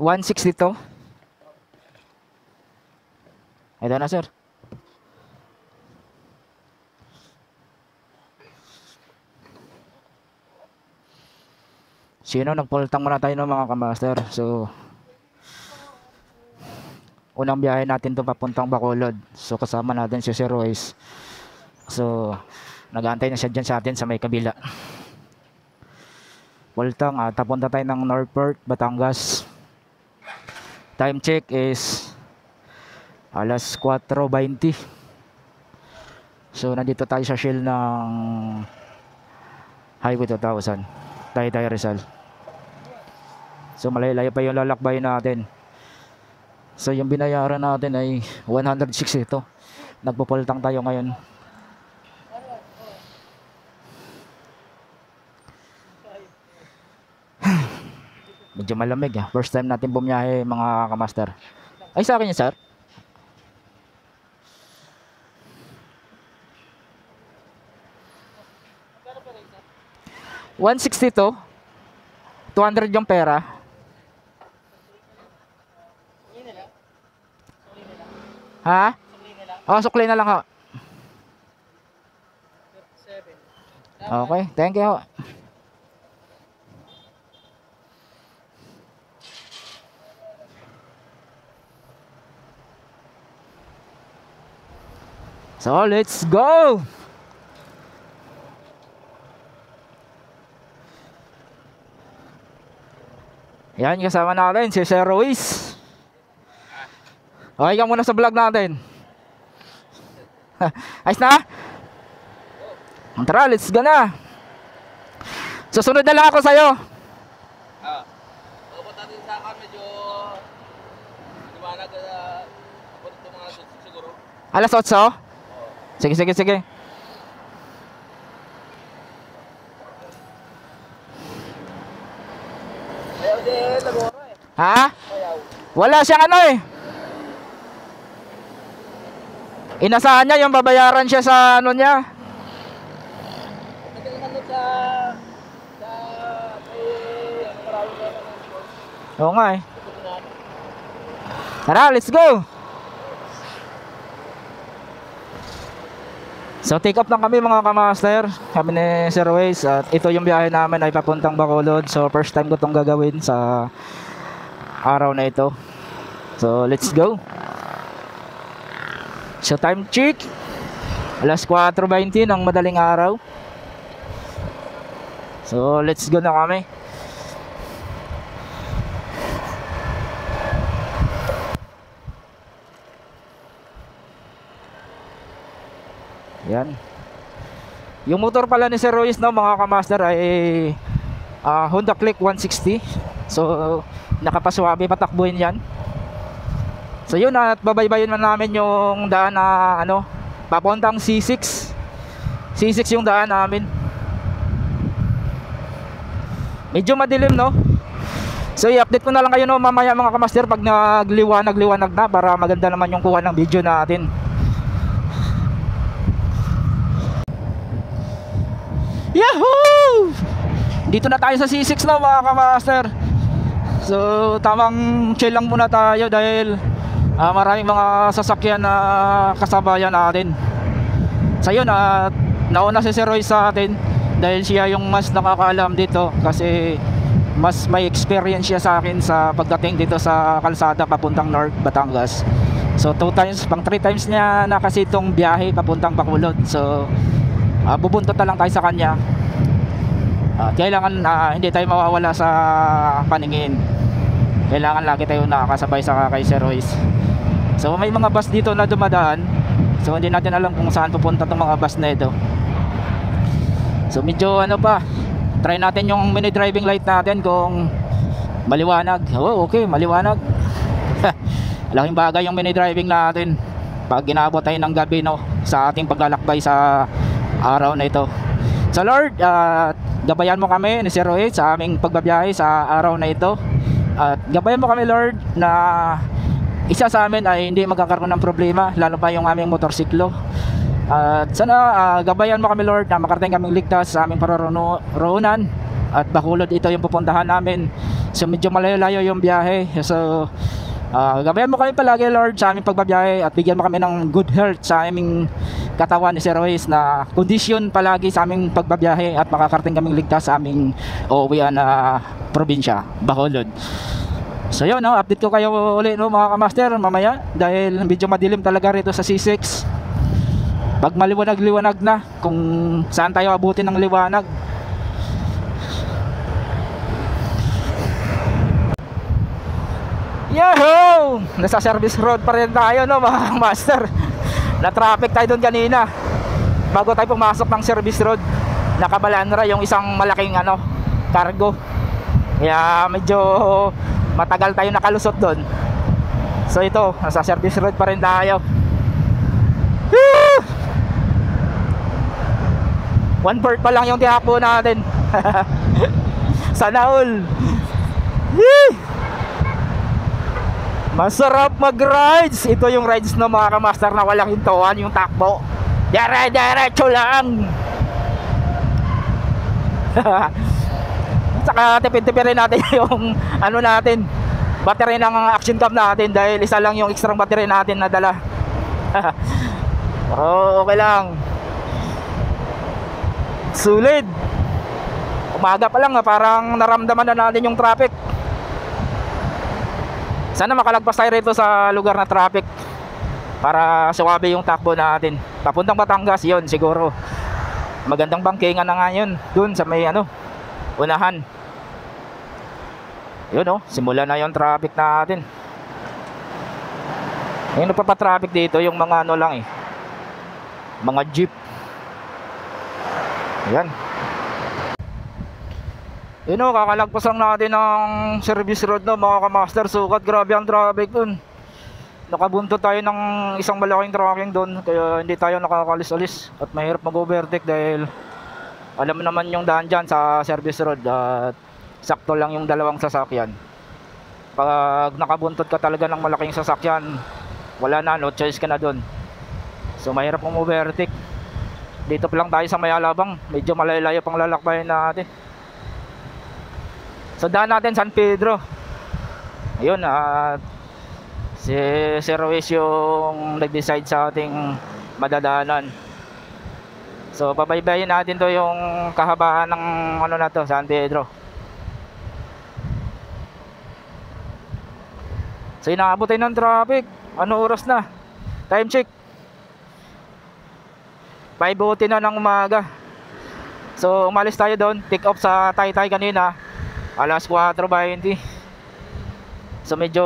162. Ito na, sir. Sino, nagpultang muna tayo ng mga kamaster. So, unang biyahe natin to papuntang Bacolod. So, kasama natin si Sir Royce. So, nag-aantay na siya dyan sa atin sa may kabila. Pultang, tapunta tayo ng Northport, Batangas. Time check is alas 4:20. So, nandito tayo sa Shell ng Highway 2000. Taytay Rizal. So malayo pa yung lalakbay natin. So yung binayaran natin ay 106 ito. Nagpupultang tayo ngayon. Medyo malamig ah. First time natin bumiyahe mga kamaster. Ay sa akin yun, sir. $162. 200 yung pera. Ha? Oh, sukli na lang ho. Okay, thank you. So, let's go! Yan, kasama natin si Sir Ruiz. Okay ka muna sa vlog natin. Ayos na? Tara, let's go na. Susunod na lang ako sa'yo. Pagkabot natin sa akin, medyo liwanag ito mga siguro. Alas 8? Sige, sige, sige. Ayaw din, nagoro eh. Ha? Ayaw. Wala siyang ano eh. Inasahan niya yung babayaran siya sa ano niya. Nagkakan doon sa may maraming na ng Oo nga eh. Tara, let's go. So take off lang kami mga kamaster. Kami ni Sir Ruiz. At ito yung biyahe namin ay papuntang Bacolod. So first time ko itong gagawin sa araw na ito. So let's go. So time check, alas 4:20 ng madaling araw. So let's go na kami. Yan. Yung motor pala ni Sir Ruiz no mga kamaster ay Honda Click 160. So nakapaswabe patakbuhin yan. So yun, at babaybayin man namin yung daan na ano, papuntang C6. C6 yung daan namin. Medyo madilim no. So i-update ko na lang kayo no mamaya mga kamaster pag nagliwanag na para maganda naman yung kuha ng video natin. Yahoo! Dito na tayo sa C6 na mga kamaster. So tamang chill lang muna tayo dahil maraming mga sasakyan na kasabayan natin. So yun, nauna si Sir Roy sa atin dahil siya yung mas nakakaalam dito kasi mas may experience siya sa akin sa pagdating dito sa kalsada papuntang North Batangas. So 2 times, pang 3 times niya na kasi itong biyahe papuntang Bacolod. So bubuntot na lang tayo sa kanya. Kailangan hindi tayo mawawala sa paningin. Kailangan lagi tayo nakakasabay sa kay Sir Royce. So may mga bus dito na dumadaan. So hindi natin alam kung saan pupunta itong mga bus na ito. So medyo ano pa, try natin yung mini driving light natin kung maliwanag. Oh, okay, maliwanag. Laking bagay yung mini driving natin pag ginabot tayo ng gabi no, sa ating paglalakbay sa araw na ito. So Lord, gabayan mo kami ni Sir Royce sa aming pagbabiyahe sa araw na ito. At gabayan mo kami Lord na isa sa amin ay hindi magkakaroon ng problema, lalo pa yung aming motorsiklo. At sana gabayan mo kami Lord na makarating kaming ligtas sa aming paroroonan. At Bacolod ito yung pupuntahan namin So medyo malayo-layo yung biyahe. So gabayan mo kami palagi, Lord, sa aming pagbabiyahe at bigyan mo kami ng good health sa aming katawan ni Sir Ruiz, na kondisyon palagi sa aming pagbabiyahe at makakarating kaming ligtas sa aming uuwian na probinsya, Bacolod. So yun, no, update ko kayo ulit, no, mga kamaster, mamaya dahil medyo madilim talaga rito sa C6. Pag maliwanag-liwanag na kung saan tayo abutin ng liwanag. Yahoo! Nasa service road pa rin tayo, no, mga master. Na traffic tayo doon kanina bago tayo pumasok ng service road. Nakabalandra yung isang malaking cargo. Kaya medyo matagal tayo nakalusot doon. So ito, nasa service road pa rin tayo. Woo! 1/4 pa lang yung tihakbo natin. Sana all. Masarap mag-rides. Ito yung rides no, mga kamaster, na walang hintuan yung takbo. Dire-diretso lang. Saka tipid-tipid rin natin yung natin, battery ng action cam natin, dahil isa lang yung extra battery natin na dala. Pero okay lang. Sulit. Umaga pa lang parang naramdaman na natin yung traffic. Sana makalagpas tayo rito sa lugar na traffic para suwabe yung takbo natin. Papuntang Batangas, yun siguro. Magandang bangkingan na nga yun, dun sa may unahan. Yun simula na yung traffic natin. Yung nagpapatraffic dito, yung mga lang mga jeep. Yan. Yun kakalagpas lang natin ng service road, no, mga kamaster. Sukat, grabe ang traffic dun. Nakabuntot tayo ng isang malaking trucking dun, kaya hindi tayo nakakalis-alis at mahirap mag-overtake dahil alam mo naman yung daan dyan sa service road at sakto lang yung dalawang sasakyan. Pag nakabuntot ka talaga ng malaking sasakyan, wala na, no choice ka na dun. So mahirap mag-overtake. Dito pa lang tayo sa Mayalabang, medyo malayo-layo pang lalakbayin natin. So daan natin San Pedro. Ayun, si Sir Ruiz yung nag-decide sa ating madadaanan. So pabaybayin natin to yung kahabaan ng na to, San Pedro. So inaabot tayo ng traffic. Ano oras na? Time check, 5:00 na ng umaga. So umalis tayo doon, take off sa Taytay kanina alas 4:20. So medyo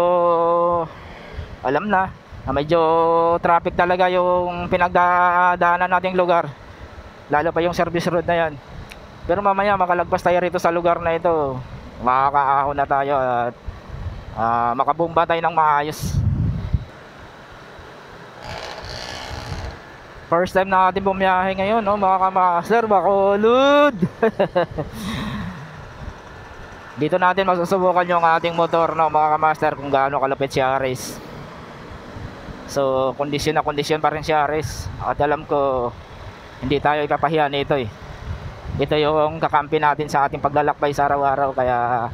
alam na medyo traffic talaga yung pinagdaanan nating lugar, lalo pa yung service road na yan. Pero mamaya makalagpas tayo rito sa lugar na ito, makakaahon na tayo at makabumba tayo ng maayos. First time natin bumiyahe ngayon, no, mga kamaster, Bacolod. Dito natin masusubukan yung ating motor, no, mga kamaster, kung gaano kalapit si Aris. So kondisyon na kondisyon pa rin si Aris. At alam ko hindi tayo ipapahiya nito Ito yung kakampi natin sa ating paglalakbay sa araw-araw, kaya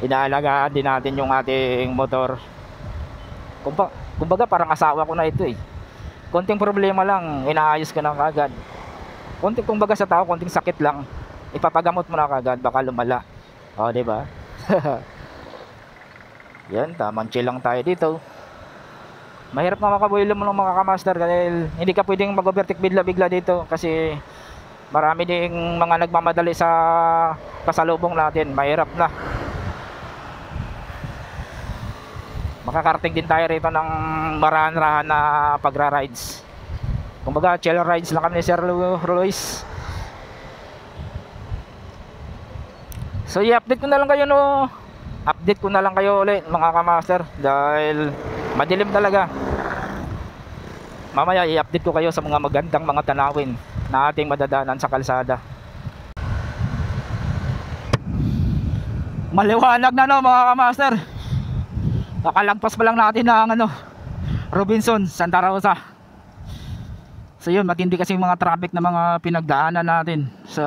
inaalagaan din natin yung ating motor. Kumbaga parang asawa ko na ito Konting problema lang, inaayos ko na kagad. Kumbaga sa tao, konting sakit lang, ipapagamot mo na kagad, baka lumala. O, diba? Yan, tamang chill lang tayo dito. Mahirap na makabuelo mo ng mga kamaster dahil hindi ka pwedeng mag-overtake bigla-bigla dito kasi marami ding mga nagmamadali sa pasalubong natin. Mahirap na. Makakarating din tayo rito ng marahan-rahan na pagra-rides. Kumbaga chill rides lang kami ni Sir Ruiz. So i-update ko na lang kayo, no. Update ko na lang kayo ulit, mga kamaster, dahil madilim talaga. Mamaya i-update ko kayo sa mga magandang mga tanawin na ating madadaanan sa kalsada. Maliwanag na, no, mga kamaster. Kakalagpas pa lang natin ng Robinson, Santa Rosa. So yun, matindi kasi mga traffic na mga pinagdaanan natin. So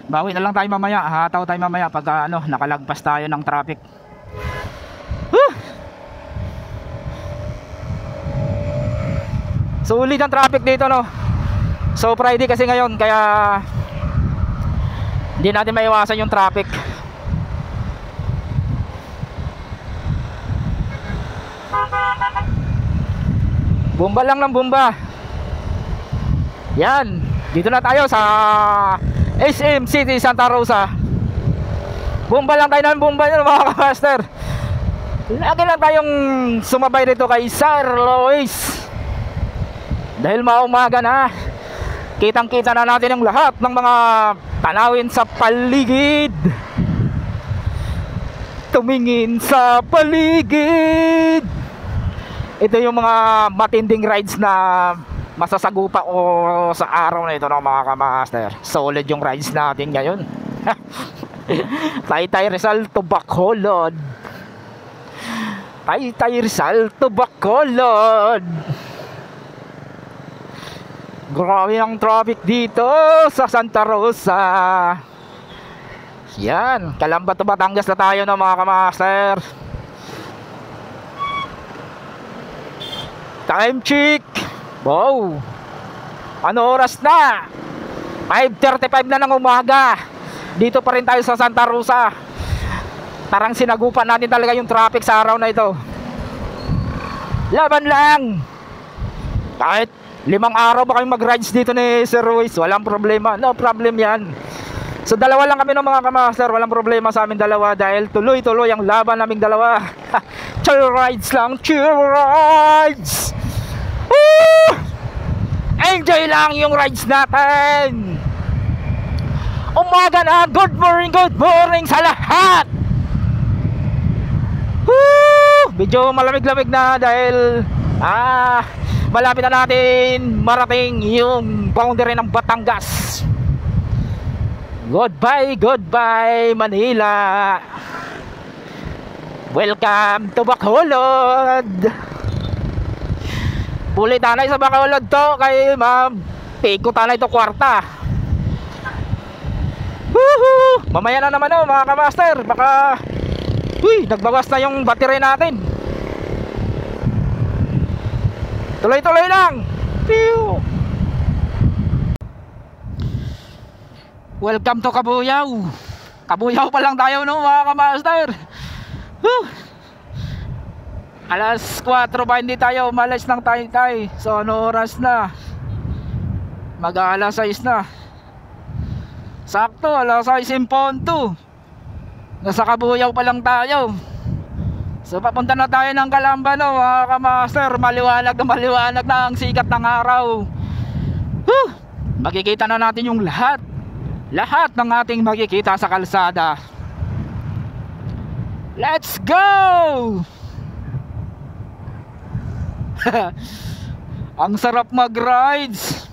Bawi na lang tayo mamaya, hataw tayo mamaya pag ano, nakalagpas tayo ng traffic. Sulit ang traffic dito, no. So Friday kasi ngayon, kaya hindi natin maiwasan yung traffic. Bomba lang ng bomba. Yan, dito na tayo sa SM City Santa Rosa. Bomba lang tayo ng bomba nyo, mga kamaster. Lagi lang tayong sumabay rito kay Sir Lois, dahil maumaga na. Kitang kita na natin ang lahat ng mga tanawin sa paligid. Tumingin sa paligid. Ito yung mga matinding rides na masasagupa ko sa araw na ito, no, mga kamaster. Solid yung rides natin ngayon. Taytay Rizal to Bacolod. Taytay Rizal to Bacolod. Grabe ang traffic dito sa Santa Rosa. Yan, Calamba to Batangas na tayo, no, mga kamaster. Time check. Wow, ano oras na? 5:35 na ng umaga. Dito pa rin tayo sa Santa Rosa. Parang sinagupan natin talaga yung traffic sa araw na ito. Laban lang. Kahit 5 araw ba kayong mag-rides dito ni Sir Ruiz, walang problema. No problem yan. So dalawa lang kami ng mga kamaster. Walang problema sa amin dalawa, dahil tuloy-tuloy ang laban naming dalawa. Chill rides lang, chill rides. Woo! Enjoy lang yung rides natin. Umaga na, good morning sa lahat. Woo! Medyo malamig-lamig na dahil malapit na natin marating yung boundary ng Batangas. Goodbye, goodbye Manila. Welcome to Bacolod. Puli tanay sa Bacolod to kay ma'am. Piko tanay to kwarta. Woohoo! Mamaya na naman, mga kamaster. Baka nagbawas na yung battery natin. Tuloy-tuloy lang. Pew! Welcome to Kabuyaw. Kabuyaw pa lang tayo, no, mga kamaster. Alas 4 ba hindi tayo umalis ng Taytay? So ano oras na? Mag-alas 6 na. Sakto, alas 6:02. Nasa Kabuyaw pa lang tayo. So papunta na tayo ng Calamba, no, mga kamaster. Maliwanag na ang sikat ng araw. Makikita na natin yung lahat ng ating makikita sa kalsada. Let's go! Ang sarap mag-rides.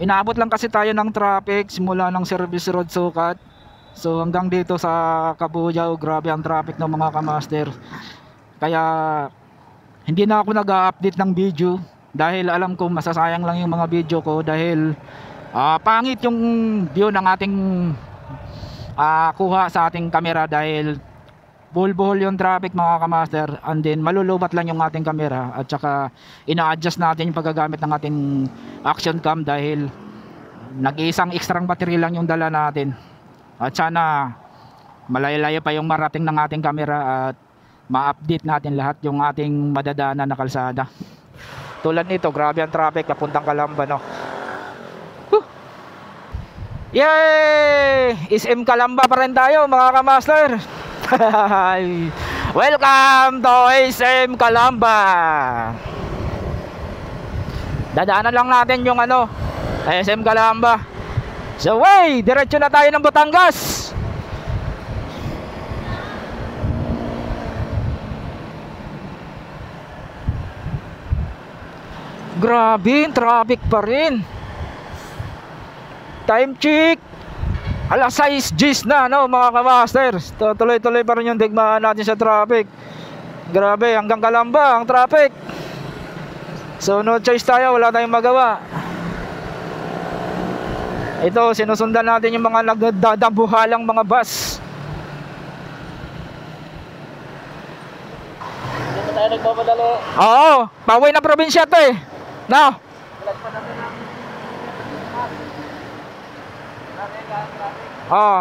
Inaabot lang kasi tayo ng traffic simula ng Service Road Sukat. So hanggang dito sa Kabuyaw, grabe ang traffic ng mga kamaster. Kaya hindi na ako nag-update ng video, dahil alam ko masasayang lang yung mga video ko, dahil pangit yung view ng ating kuha sa ating camera, dahil buhol-buhol yung traffic, mga kamaster, and then malulubat lang yung ating camera, at saka ina-adjust natin yung paggagamit ng ating action cam, dahil nag-iisang extra battery lang yung dala natin. At sana malayo-layo pa yung marating ng ating camera, at ma-update natin lahat yung ating madadaanan na kalsada. Tulad nito, grabe ang traffic papuntang Calamba, no. Yay! SM Calamba pa rin tayo, mga kamaster. Welcome to SM Calamba. Dadaanan lang natin yung SM Calamba. So diretso na tayo ng Batangas. Grabe, traffic pa rin. Time check, alas 6:10 na, no, mga kamaster. Tuloy-tuloy pa rin yung digmaan natin sa traffic. Grabe, hanggang Calamba ang traffic. So no choice tayo, wala tayong magawa. Ito, sinusundan natin yung mga nagdadabuhalang mga bus. Hindi pa tayo nagmamadali. Oo, pauwi na probinsya to eh. No? Oo.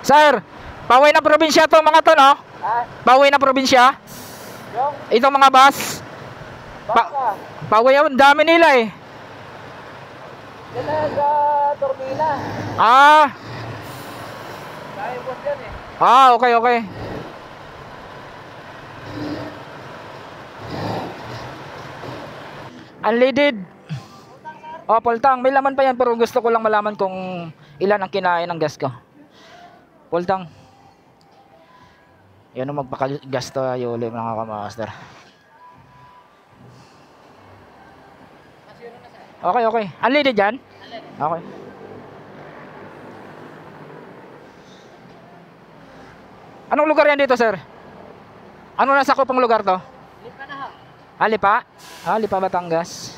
Sir, pauwi na probinsya to mga to, no? Pauwi na probinsya. Yung Itong mga bus. baka. Pauwi yun, dami nila eh. Yan na turbina. Ah, Kaya po yan eh. okay, okay. Unleaded. Oh, pultang. May laman pa yan pero gusto ko lang malaman kung ilan ang kinain ng gas ko. Pultang. Yan ang magpakagas tayo ulit mga kamaster. Okay, okay. Unleaded yan? Okay. Anong lugar yan dito, sir? Ano nasa kupang lugar to? Lipa na ha. Lipa? Lipa, Batangas.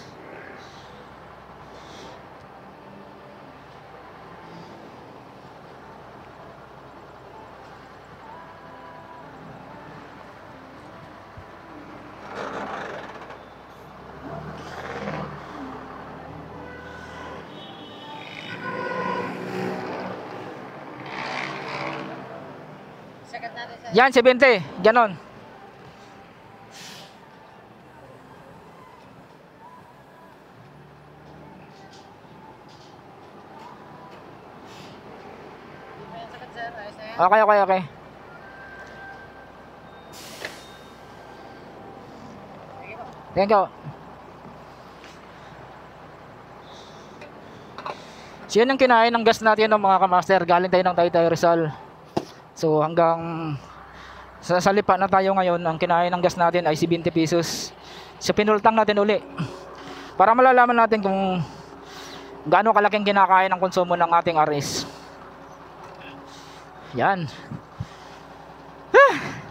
Sagat natin sa... Yan, 70. Ganon. Sagat sir. Ayos na yan. Okay, okay, okay. Thank you. So yun ang kinain ng gas natin ng mga kamaster. Galing tayo ng Taytay Rizal. So hanggang sa Lipa na tayo ngayon. Ang kinain ng gas natin ay 70 pesos. So pinultang natin uli para malalaman natin kung gaano kalaking kinakain ang konsumo ng ating RS. Yan.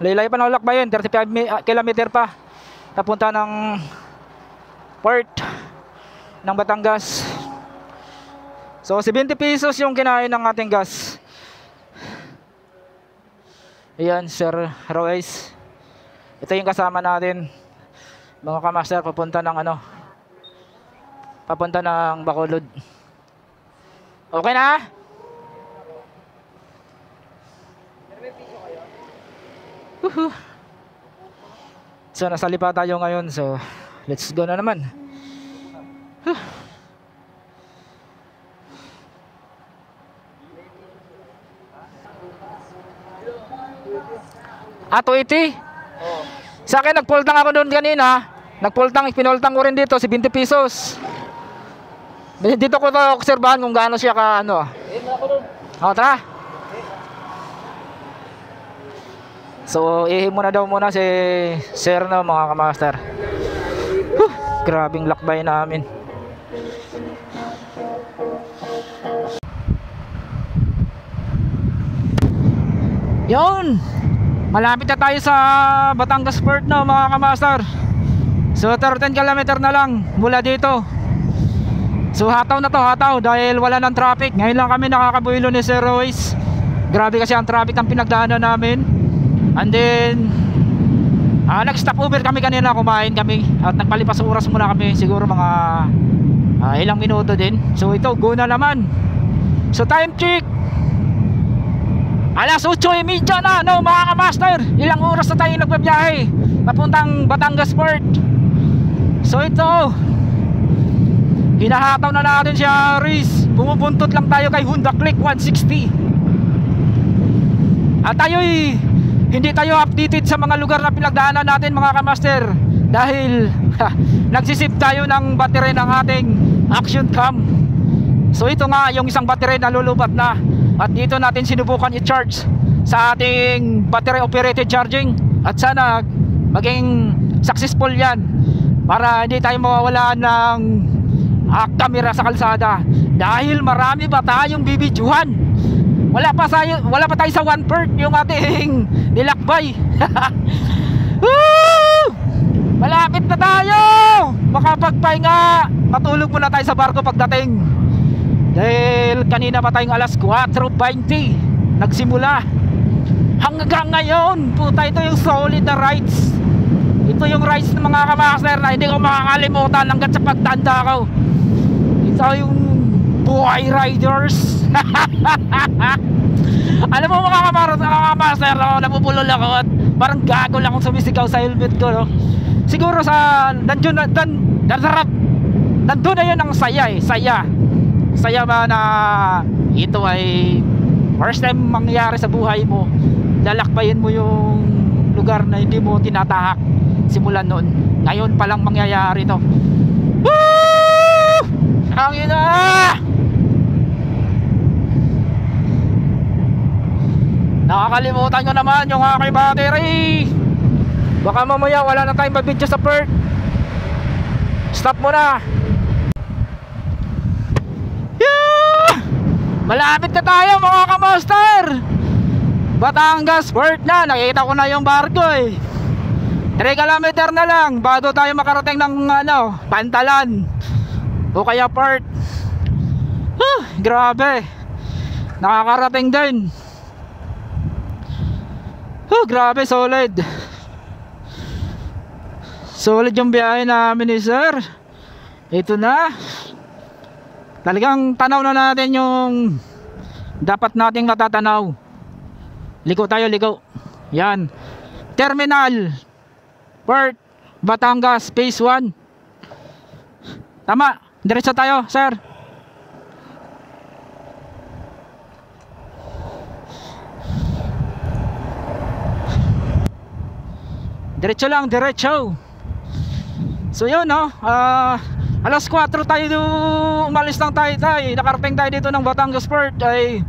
Laylay pa ng lakbayin. 35 kilometer pa papunta ng port ng Batangas. So 70 pesos yung kinain ng ating gas. Ayan, Sir Royce. Ito yung kasama natin, mga kamaster, papunta ng papunta ng Bacolod. Okay na? Woohoo. So nasa Lipa tayo ngayon. So let's go na naman. 280? Oo. Sa akin, nagpultang ako doon kanina. Pinultang ko rin dito, 70 pesos. Dito ko to obserbahan kung gaano siya ka Eh, na ako doon. Tara. So, ihi muna daw muna si Sir na mga kamaster. Grabing lakbay namin. Yun! Malapit na tayo sa Batangas Port na mga kamaster. So 13 km na lang mula dito. So hataw na to, hataw dahil wala ng traffic. Ngayon lang kami nakakabuelo ni Sir Royce. Grabe kasi ang traffic ang pinagdaanan namin. And then nag-stop over kami kanina, kumain kami at nagpalipas oras muna kami, siguro mga ilang minuto din. So ito, go na naman. So time check, alas 8:30 na, no mga kamaster. Ilang oras na tayo nagbabiyahe papuntang Batangas Port. So ito, hinahataw na natin si Aris. Bumubuntot lang tayo kay Honda Click 160. At tayo'y hindi tayo updated sa mga lugar na pinagdaanan natin mga kamaster dahil nagsisip tayo ng battery ng ating Action Cam. So ito nga yung isang battery na lulubat na. At dito natin sinubukan i-charge sa ating battery operated charging. At sana maging successful yan para hindi tayo mawawalan ng camera sa kalsada. Dahil marami pa tayong bibidyohan. Wala pa tayo sa 1/4 yung ating nilakbay. Woo! Malapit na tayo makapagpahinga. matulog muna tayo sa barko pagdating. Dahil kanina pa tayong alas 4:20 nagsimula. Hanggang ngayon, puta, ito yung solid na rides. Ito yung rides ng mga kamaster na hindi ko makakalimutan hanggat sa pagtanda ko. Ito yung buhay riders. Alam mo mga kamaster, napupulol ako at parang gago lang akong sumisigaw sa helmet ko, no? Siguro sa nandun na yun ang saya eh. Saya ba na ito ay first time mangyari sa buhay mo. Lalakbayin mo yung lugar na hindi mo tinatahak simulan noon. Ngayon pa lang mangyayari to. Woo! Ang ina! Nakakalimutan ko naman yung aking battery. Baka mamaya wala na tayong mabidyo sa Perth. Stop mo na. Yeah! Malapit na tayo mga kamaster. Batangas Port na. Nakita ko na yung barko eh. 3 kilometer na lang bago tayo makarating ng Pantalan o kaya Port. Grabe. Nakakarating din. Grabe, solid. Solid yung biyahe namin ni sir. Ito na. Talagang tanaw na natin yung dapat nating matatanaw. Liko tayo, liko. Yan. Terminal Port Batangas Phase 1. Tama. Diretso tayo, sir. Diretso lang, diretso. So yun, no. Alas 4 tayo umalis lang tayo. Nakarating tayo dito ng Batangas Port. Ay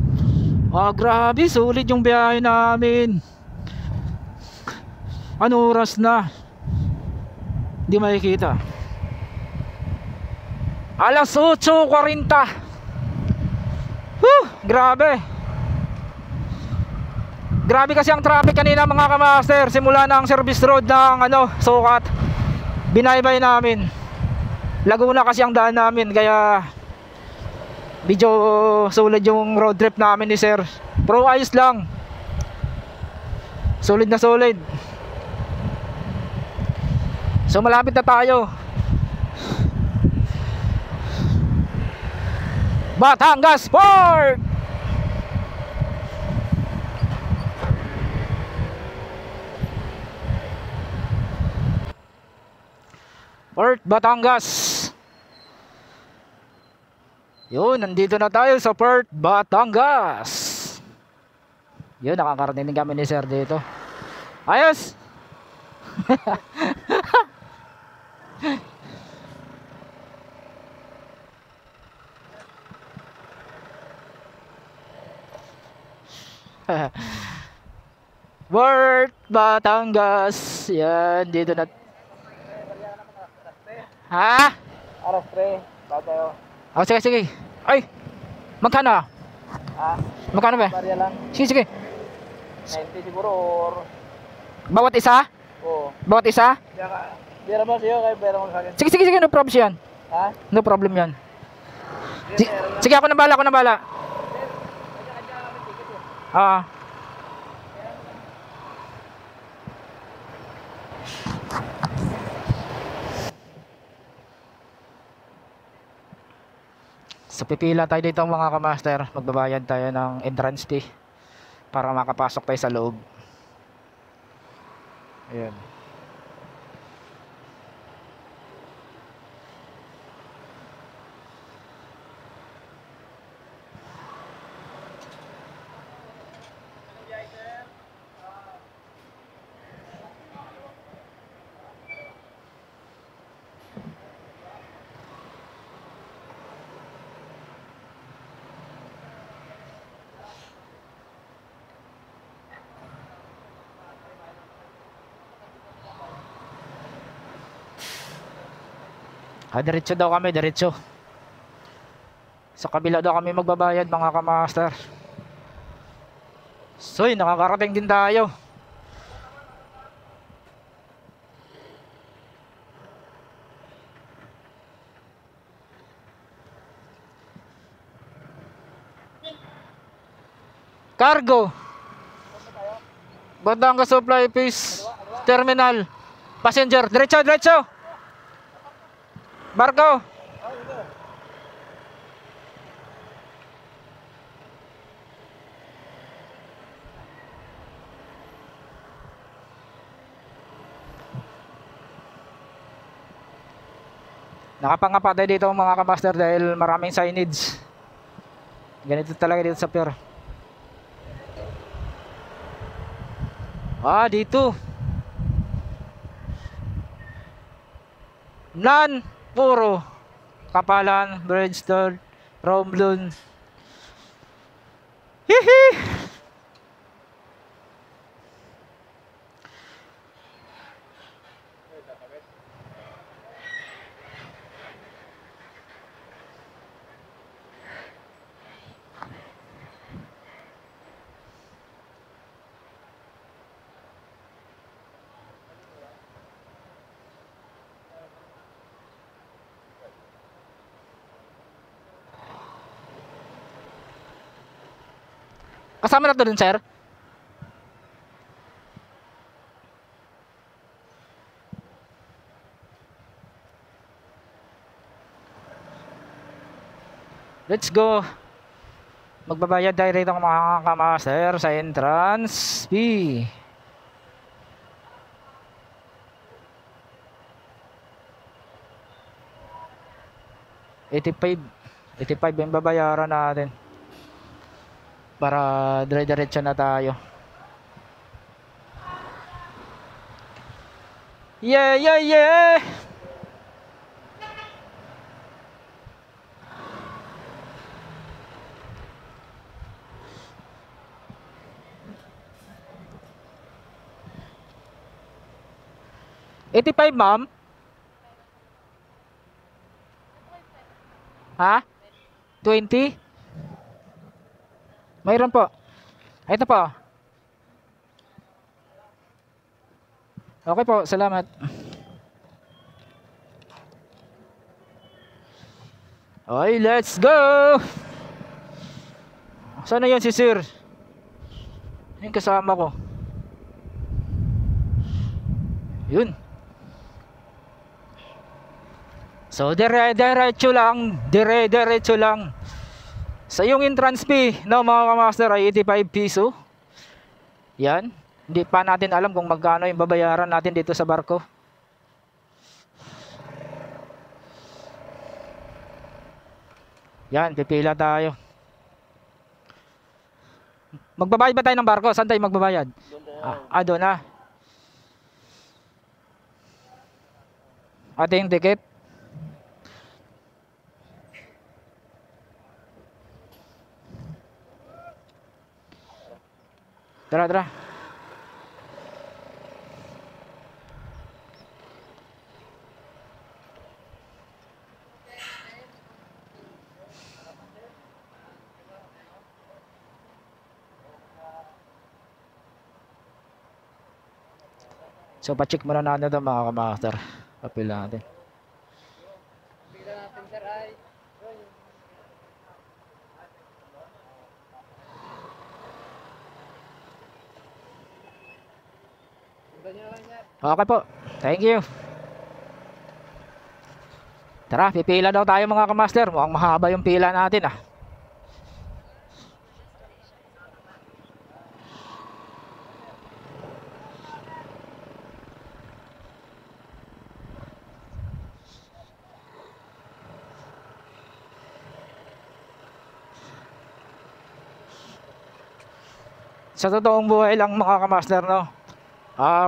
grabe, sulit yung biyahe namin. Ano oras na? Hindi makikita. Alas 8:40. Grabe. Grabe kasi ang traffic kanina mga kamaster. Simula na ang service road ng Sukat. Binaybay namin. Laguna kasi ang daan namin, kaya medyo solid yung road trip namin ni sir. Pro ayos lang. Solid na solid. So malapit na tayo. Batangas Port. Port Batangas. Yun, nandito na tayo sa Port Batangas. Yun, nakakarating kami ni sir dito. Ayos. Port Batangas. Yan, dito na. Ha? Aras 3, ba tayo? Sige, sige. Ay, magkano? Magkano ba? Barya lang. Sige, sige. 90 siguro or... Bawat isa? Oo. Bawat isa? Bira mo siyo, kaya bira mo sa akin. Sige, sige, sige. No problem yan. Ha? No problem yan. Sige, ako na bala, ako na bala. So pipila tayo dito mga kamaster. Magbabayad tayo ng entrance fee para makapasok tayo sa loob. Ayan. Diretso daw kami, diretso. Sa kabila daw kami magbabayad mga kamaster. So yun, nakakarating din tayo. Cargo. Batangas Supply Base Terminal. Passenger, diretso, diretso. Barko. Nakapangapa tayo dito mga kamaster dahil maraming signage. Ganito talaga dito sa pier. Dito. Nan, puro. Kapalan, Bridgestone, Romblon. Hihi! Kasama na to dun, sir? Let's go. Magbabayad tayo rito mga kamaster sa entrance fee. $85 yung babayaran natin. Para dire-diretso na tayo. Yeah, yeah, yeah! $85, ma'am? Ha? 20? Mayroon po. Ito po. Okay po, salamat. Okay, let's go! Sana yun si sir? Yung kasama ko. Yun. So, dire-diretso lang. Dire-diretso lang. Sa yung entrance fee no mga kamaster ay 85 piso. Yan. Hindi pa natin alam kung magkano yung babayaran natin dito sa barko. Yan, pipila tayo. Magbabayad ba tayo ng barko? Saan tayo magbabayad? Doon na. Ating ticket. Tara, tara. So, pa-check muna natin ito mga kamaster. Papila natin. Pila natin sir ay. Okay po. Thank you. Tara, pipila daw tayo mga kamaster. Mukhang mahaba yung pila natin ah. Sa totoong buhay lang mga kamaster no.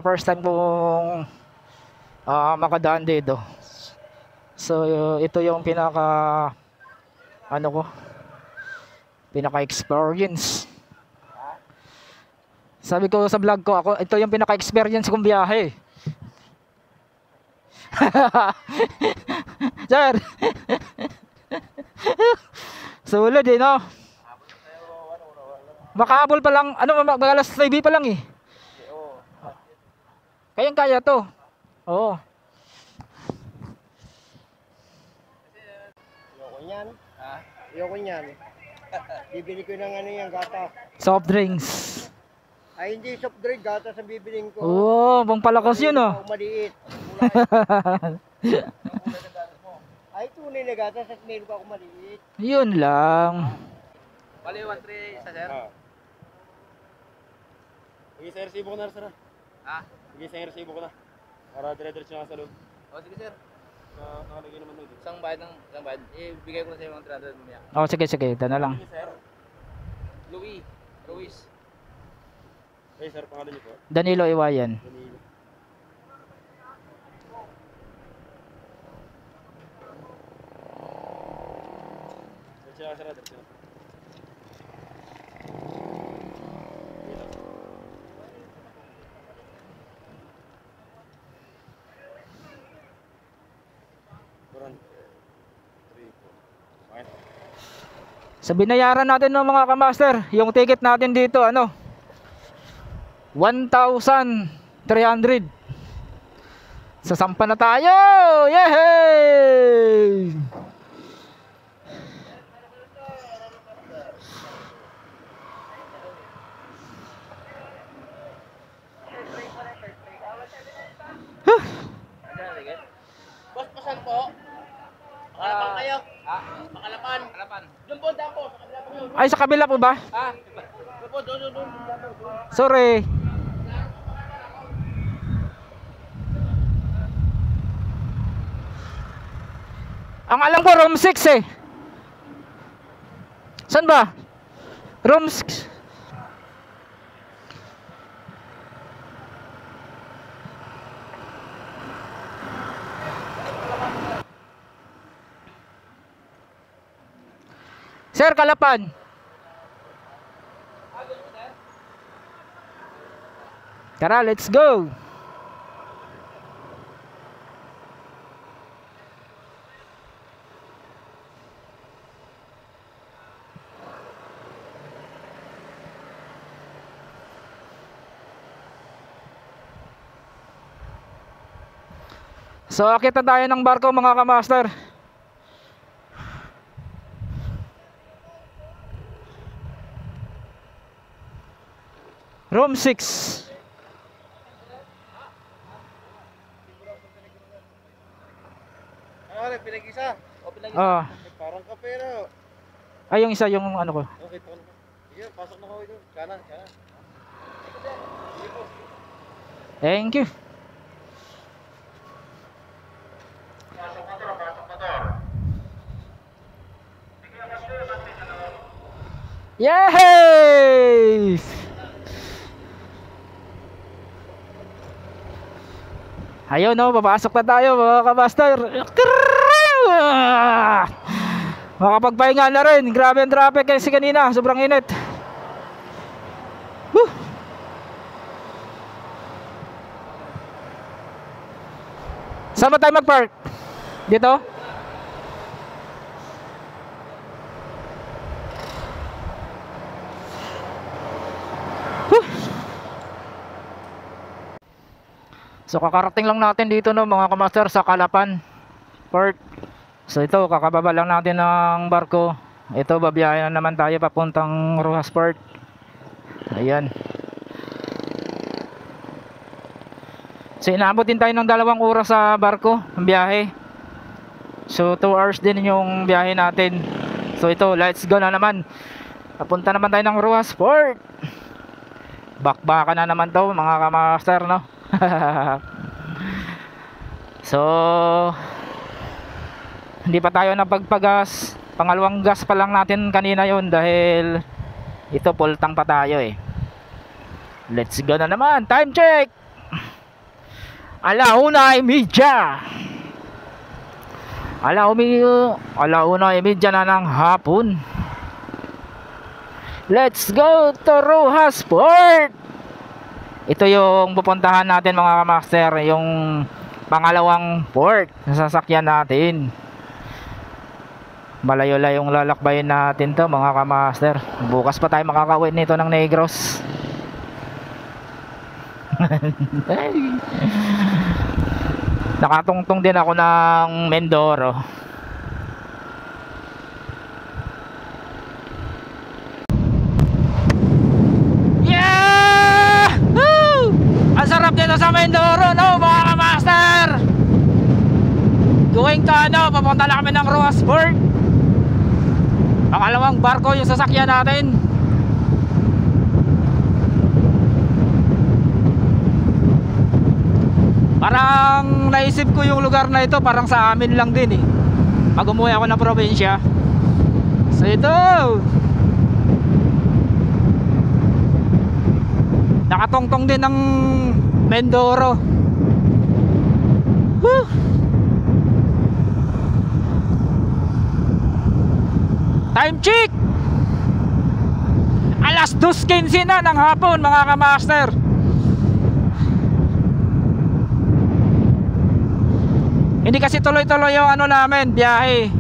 First time kong makadaan dito. So ito yung pinaka experience. Sabi ko sa vlog ko, ito yung pinaka experience kong biyahe. Sir. Sulit eh no. Makahabol pa lang, magalas TV pa lang eh. Kayang kaya to. Oo. Ayoko niyan. Ha? Ayoko niyan. Bibili ko ng ano yung gatas. Soft drinks. Ay, hindi soft drink, gatas ang bibiling ko. Oo, bang palakas yun oh. Ang maliit. Ay, tunay na gatas at meron pa ako maliit. Yun lang. Bali, 1-3 sa sir. Sige sir, resibo ko na sir. Ha? Sige sir, resibo ko na. Para dire-diretso na sa loob. O, sige sir. Nakalagay naman doon. Isang bayad. Ibigay ko na sa iyo ng 300 mamaya. Oh, sige, ito na lang. Sige sir. Luis. Hey sir, pangalan niyo po. Danilo Iwayan. Danilo. Diretso na sir, diretso na. Sa binayaran natin ng mga kamaster, yung ticket natin dito, ano? 1,300. Sasampa na tayo! Yehey! Boss, pasan po? Makalapan kayo? Ha? Makalapan. Harapan. Doon po, daan po. Sa kabila po yun. Ay, sa kabila po ba? Ha? Doon po, doon. Sorry. Ang alam ko room 6 eh. Saan ba? Room 6. Sir, Kalapan. Tara, let's go. So, akit na tayo ng barko mga kamaster. Room 6. Ano, pinag-isa? O, pinag Ah, Parang kapero. ay yung isa yung ano ko. Okay, tawag ko. Sige, pasok na ako doon. Kanan. Thank you. Yay! Ayun no, papasok na tayo mga kamaster. Makapagpahinga na rin. Grabe ang traffic kasi kanina, sobrang init. Woo! Saan ba tayo mag-park? Dito? So kakarating lang natin dito no mga kamaster sa Kalapan Port. So ito kakababa lang natin ng barko. Ito babiyahe na naman tayo papuntang Rojas Port. Ayan. So inaabot din tayo ng 2 oras sa barko ang biyahe. So 2 hours din yung biyahe natin. So ito let's go na naman. Papunta naman tayo ng Rojas Port. Bakbaka na naman to mga kamaster no. So hindi pa tayo napagpagas. Pangalawang gas pa lang natin kanina yon dahil ito full tank pa tayo eh. Let's go na naman. Time check 1:30. Alauna na ng hapon. Let's go to Rojas Port. Ito yung pupuntahan natin mga kamaster, yung pangalawang port na sasakyan natin. Malayo-layong lalakbayin natin to mga kamaster. Bukas pa tayo makakauwi nito ng Negros. Nakatungtong din ako ng Mindoro. na sa Mindoro, no, mga kamaster. Going to ano, papunta na kami ng Roasport. Pangalawang barko yung sasakyan natin. Parang naisip ko yung lugar na ito, parang sa amin lang din eh. Pag umuwi ako ng probinsya. So ito, nakatongtong din ng Mindoro. Woo! Time check! Alas 2:15 na ng hapon, mga kamaster. Hindi kasi tuloy-tuloy yung ano namin, biyahe.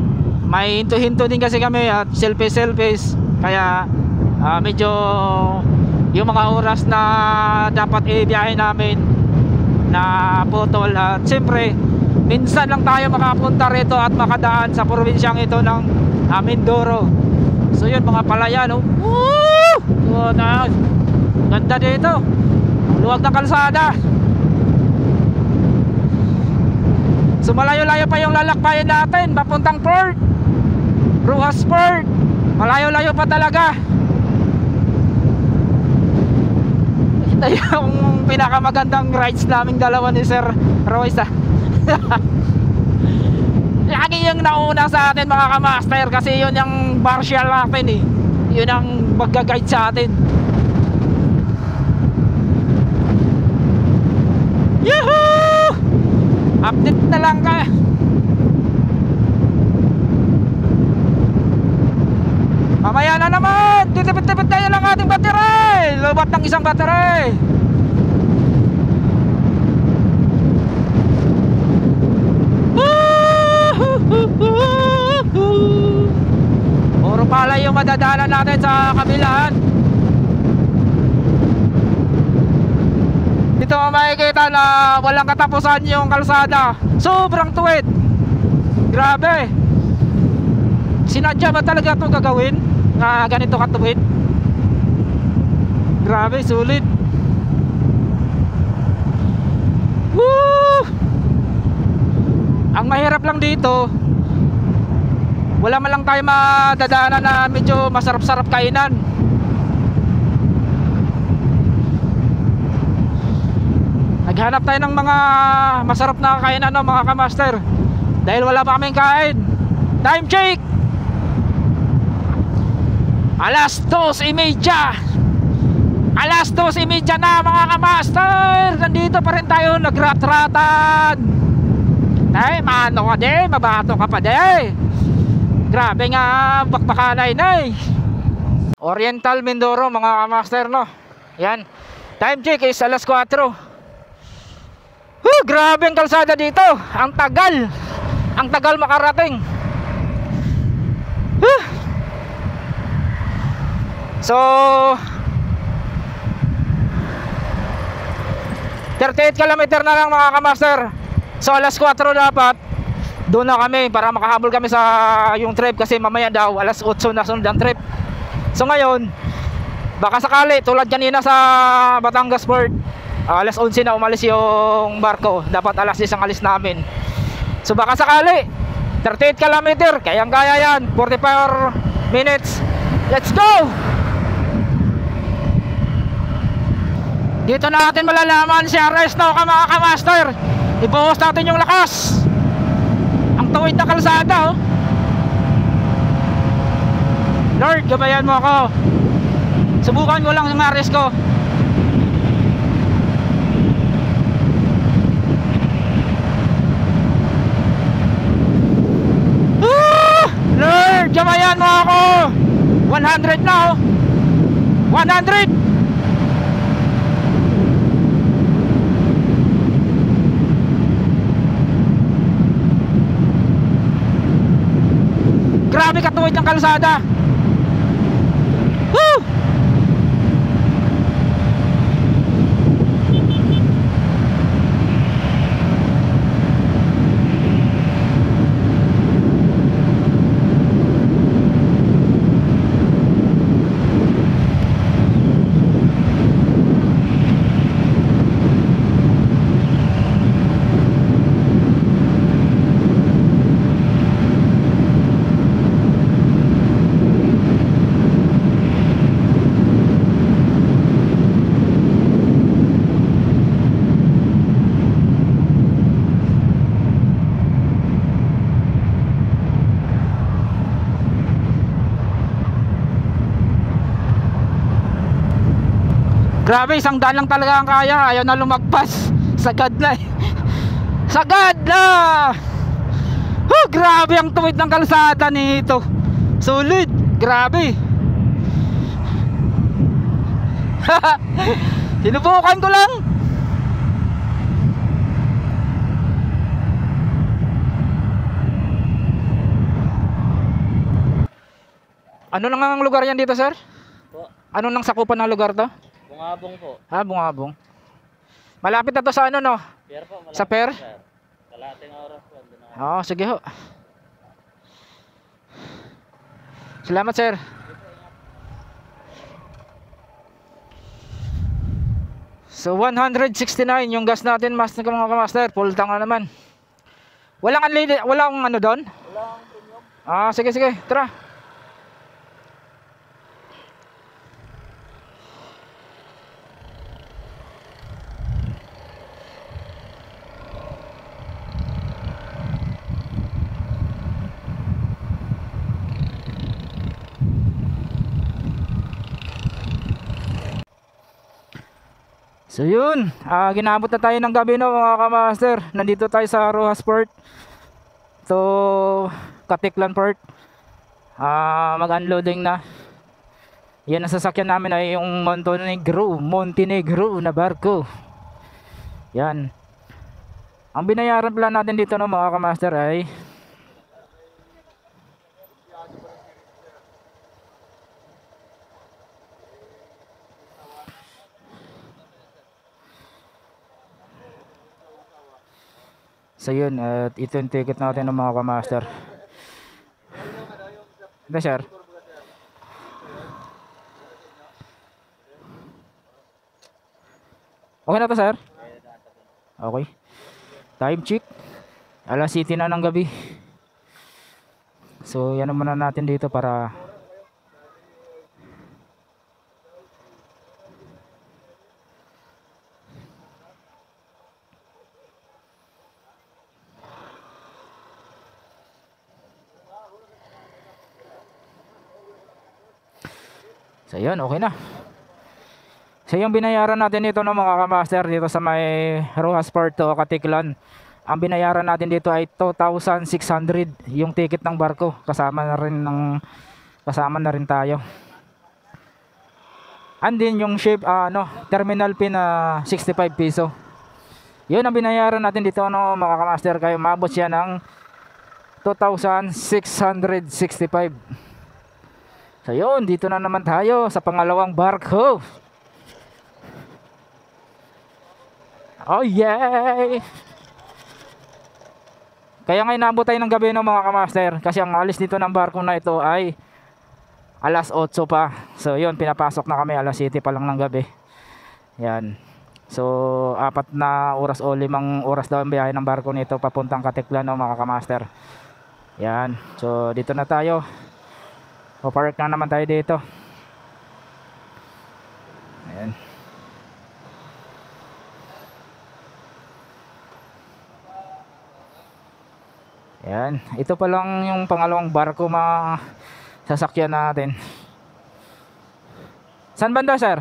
May hinto-hinto din kasi kami at selfies. Kaya medyo yung mga oras na dapat ibiyahe namin na putol. At siyempre, minsan lang tayo makapunta rito at makadaan sa probinsyang ito ng Mindoro. So yun, mga palayan, oh. Woo! So, ganda dito. Luwag ng kalsada. So malayo-layo pa yung lalakbayin natin papuntang port, Roasport. Malayo-layo pa talaga. Ito yung pinakamagandang rides naming dalawa ni Sir Royce. Lagi yung nauna sa atin, mga kamaster, kasi yun yung martial natin eh. Yun ang mag-guide sa atin. Yahoo! Update na lang ka. Mamaya na naman, titipid-tipid tayo lang ating battery. Lobat ng isang battery. Puro pala yung madadaanan natin sa kabilaan. Dito makikita na walang katapusan yung kalsada. Sobrang tuwid. Grabe. Sinadya ba talaga ito gagawin na ganito katuwid? Grabe, sulit. Woo! Ang mahirap lang dito, wala man lang tayo madadaanan na medyo masarap-sarap kainan. Naghanap tayo ng mga masarap na kainan, no, mga kamaster, dahil wala pa kaming kain. Time check! Alas 2:30. Alas 2:30 na, mga kamaster. Nandito pa rin tayo, nagrat-ratan. Ay, maano ka de, mabato ka pa de. Grabe nga, bakbakanay na eh. Oriental Mindoro, mga kamaster, no. Yan, time check is alas 4. Grabe ang kalsada dito. Ang tagal makarating. So 38 km na lang, mga kamaster. So alas 4 dapat doon na kami para makahabol kami sa yung trip, kasi mamaya daw alas 8 na sunod ang trip. So ngayon, baka sakali tulad kanina sa Batangas Port, alas 11 na umalis yung barko. Dapat alas 10 ang alis namin. So baka sakali 38 km, kayang-kaya yan. 44 minutes. Let's go! Dito natin malalaman si Arresto, mga kamaster. Ibuhos natin yung lakas. Ang tuwid na kalsada, oh. Lord, gabayan mo ako. Subukan ko lang yung Arresto. Lord, gabayan mo ako. 100 na, oh. 100. Grabe katuwid ng kalsada. Woo! Grabe, 100 lang talaga ang kaya. Ayaw na lumagpas. Sagad na eh. Sagad na. Grabe ang tuwid ng kalsada nito. Sulit. Grabe. Sinubukan ko lang. Ano nang ang lugar yan dito, sir? Po, Ano nang sakupan ng lugar to? bungabong po. Bungabong. Malapit na to sa ano, no? Pier po, malapit Sa pier? sir. Kalating oras po. Andun na. Oo, sige ho. Salamat, sir. So 169 yung gas natin, master, mga kamaster. Full tank na naman. Walang unleaded, walang ano doon? Walang premium. Sige sige, tara. So yun, ginabot na tayo ng gabi, no, mga kamaster. Nandito tayo sa Rojas Port to Katiklan Port. Mag-unloading na. Yan ang sasakyan namin ay yung Montenegro na barko. Yan. Ang binayaran pala natin dito, no, mga kamaster, ay so yun, at ito yung ticket natin ng mga kamaster. Ito, sir. Okay na to, sir? Okay. Time check. Alas 7 na ng gabi. So yan muna natin dito para so yun, okay na. So yung binayaran natin dito ng mga kamaster dito sa may Rojas Port to Katiklan, ang binayaran natin dito ay 2,600 yung ticket ng barko, kasama na rin tayo. And then yung ship terminal fee na 65 piso. Yun ang binayaran natin dito, no, mga kamaster. Kayo maabot siya ng 2,665. So yun, dito na naman tayo sa pangalawang barko. Oh yay! Kaya ngayon naabot tayo ng gabi, no, mga kamaster, kasi ang alis dito ng barko na ito ay alas 8 pa. So yun, pinapasok na kami alas 7 pa lang ng gabi. Yan. So 4 na oras o 5 oras daw ang biyahe ng barko nito papuntang Katiklan, no, mga kamaster. Yan. So dito na tayo. O park na naman tayo dito. Ayan. Yan, ito pa lang yung pangalawang barko mga sasakyan natin. Saan banda, sir?